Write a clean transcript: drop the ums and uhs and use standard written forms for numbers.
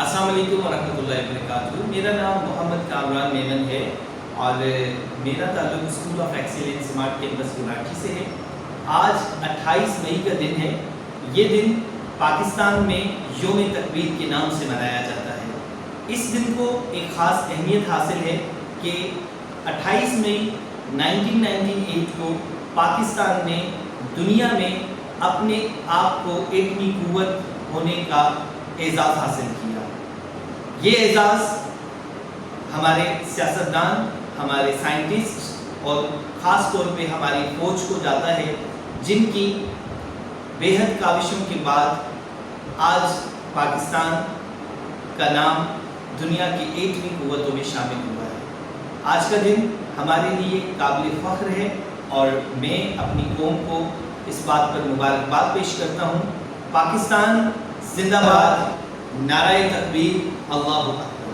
अस्सलाम वालेकुम वरहमतुल्लाहि वबरकातुहू। मेरा नाम मोहम्मद कामरान मेमन है और मेरा ताल्लुक school of excellence smart campus Gulati से है। आज 28 मई का दिन है। ये दिन पाकिस्तान में योम तकबीर के नाम से मनाया जाता है। इस दिन को एक ख़ास अहमियत हासिल है कि 28 मई 1998 को पाकिस्तान ने दुनिया में अपने आप को एटमी क़ुव्वत होने का एजाज़ हासिल किया। ये एजाज़ हमारे सियासतदान, हमारे साइंटिस्ट और ख़ास तौर पे हमारी फ़ौज को जाता है, जिनकी बेहद काविशों के बाद आज पाकिस्तान का नाम दुनिया की 8वीं क़ुव्वतों में शामिल हुआ है। आज का दिन हमारे लिए काबिल फ़ख्र है और मैं अपनी कौम को इस बात पर मुबारकबाद पेश करता हूँ। पाकिस्तान जिंदाबाद, नाराए तकबीर, अल्लाहु अकबर।